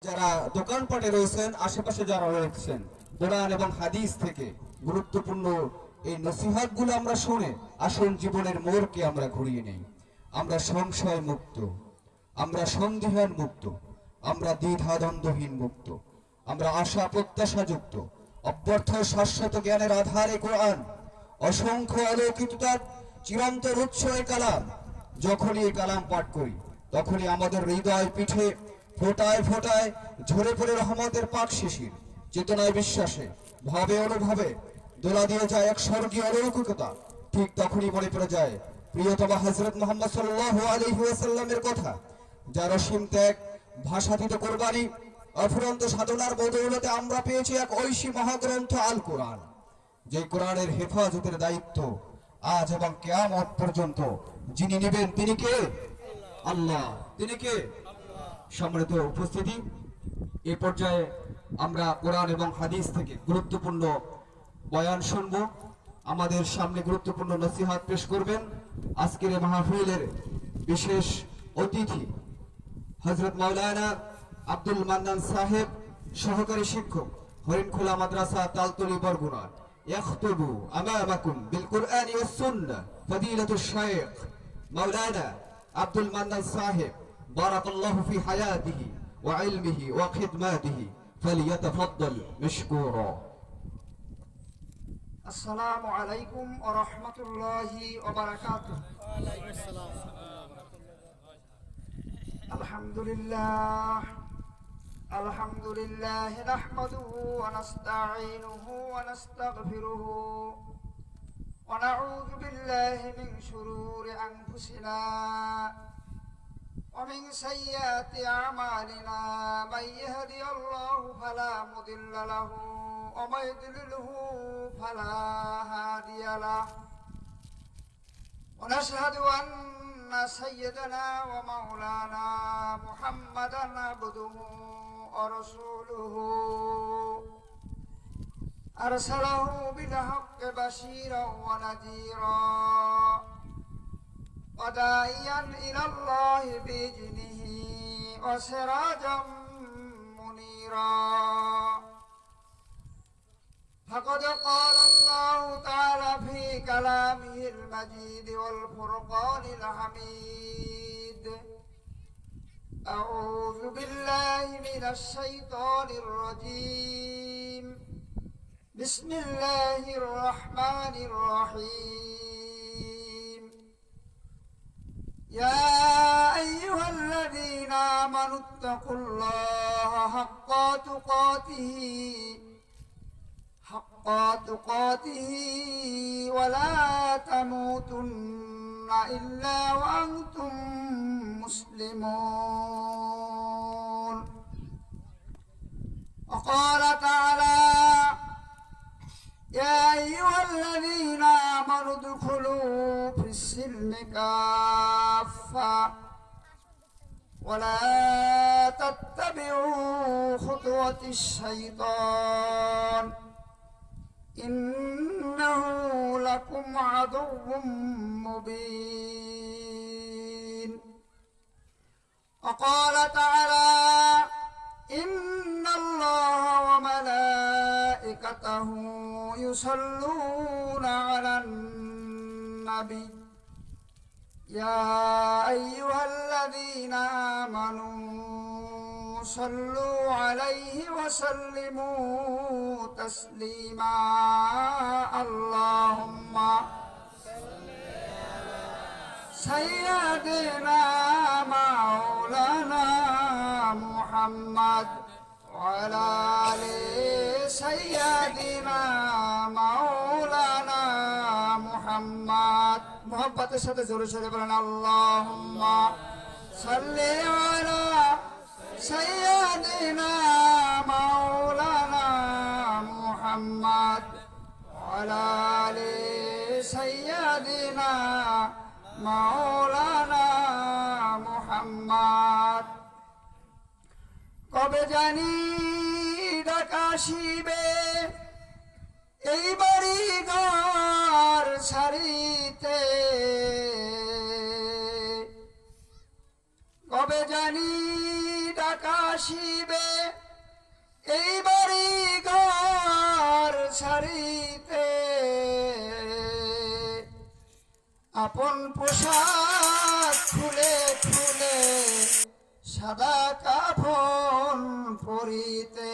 যারা দোকানপাটে রয়েছেন, আশেপাশে যারা রয়েছেন, কোরআন এবং হাদিস থেকে গুরুত্বপূর্ণ এই নসিহতগুলো আমরা শুনে আসুন জীবনের মোড়কে আমরা ঘুরিয়ে নেই। আমরা সংশয় মুক্ত, আমরা সন্দেহান মুক্ত, আমরা দ্বিধাদ্বন্দ্বহীন মুক্ত, আমরা আশা প্রত্যাশা যুক্ত। অব্যর্থ শাশ্বত জ্ঞানের আধারে কোরআন, অসংখ্য অলৌকিকতার চিরন্তর উৎস এ কালাম। যখনই এই কালাম পাঠ করি তখনই আমাদের হৃদয় পিঠে ফোটায় ফোটায় ঝরে পড়ে রহমতের পাক শিশির। চেতনায় বিশ্বাসে ভাবে অনুভবে দোলা দিয়ে যায় এক স্বর্গীয় অলৌকিকতা। ঠিক তখনই মনে পড়ে যায় প্রিয়তমা হযরত মুহাম্মদ সাল্লাল্লাহু আলাইহি ওয়াসাল্লামের কথা, যার অসীম ত্যাগ, ভাষাতীত কোরবানি, অফুরন্ত সাধনার বদৌলতে আমরা পেয়েছি এক ঐশী মহাগ্রন্থ আল কোরআন। যে কোরআনের হেফাজতের দায়িত্ব আজ এবং কিয়ামত পর্যন্ত যিনি নেবেন তিনি কে? আল্লাহ। তিনি কে? সম্মানিত উপস্থিতি, এ পর্যায়ে আমরা কোরআন এবং হাদিস থেকে গুরুত্বপূর্ণ বয়ান শুনব। আমাদের সামনে গুরুত্বপূর্ণ নসিহত পেশ করবেন আজকের এই মাহফিলের বিশেষ অতিথি হযরত মাওলানা আব্দুল মান্নান সাহেব, সহকারী শিক্ষক, হরিণখোলা মাদ্রাসা, তালতলি, বরগুনা। ইয়াখতুবু আমামাকুম বিল কুরআনি ওয়াস সুন্নাহ ফাদিলাতুশ শাইখ মাওলানা আব্দুল মান্নান সাহেব, বারাকাল্লাহু ফি হায়াতিহি ওয়া ইলমিহি ওয়া খিদমাতিহি, ফালিয়াতাফাদ্দাল মাশকুরা। আসসালামু আলাইকুম ওয়া রাহমাতুল্লাহি ওয়া বারাকাতুহু। আলহামদুলিল্লাহ নাহমাদুহু ওয়া নাস্তাঈনুহু ওয়া নাস্তাগফিরুহু ওয়া নাউযু বিল্লাহি মিন শুরুরি আনফুসিনা ওয়া মিন সাইয়্যাতি আমালিনা। মান ইয়াহদিহিল্লাহু ফালা মুদিল্লা লাহু ওয়া মান ইউদ্লিলহু ফালা হাদিয়া লাহু। ওয়া নাশহাদু আন্না সাইয়্যিদানা ওয়া মাওলানা মুহাম্মাদান আবদুহু ওয়া রাসূলুহু আরসালাহু বিল হাক্কি বাশীরান ওয়া নাযীরা ওয়া দাঈয়ান ইলাল্লাহি বিইذনিহি ওয়া সিরাজাম মুনীরা। فقد قال الله تعالى في كلامه المجيد والفرقان الحميد: أعوذ بالله من الشيطان الرجيم. بسم الله الرحمن الرحيم. يا أيها الذين آمنوا اتقوا الله حق تقاته ولا تموتن إلا وأنتم مسلمون. وقال تعالى: يا أيها الذين آمنوا ادخلوا في السلم كافة ولا تتبعوا خطوات الشيطان إنه لكم عدو مبين. وقال تعالى: إن الله وملائكته يصلون على النبي يا أيها الذين آمنوا صلوا عليه وسلموا تسليما. اللهم سيدنا مولانا محمد وعلى آل سيدنا مولانا محمد। মোহাম্মতের সাথে জোরে জোরে বলেন আল্লাহুম্মা সাল্লি আলা سيدنا مولانا محمد وعلى آل سيدنا مولانا محمد। কবে জানি ডাকাশিবে এই বাড়ি ঘর ছাড়িতে, কবে জানি ডাকাশিবে ছাড়িতে আপন পোশাক খুলে খুলে সাদা কাফন পরিতে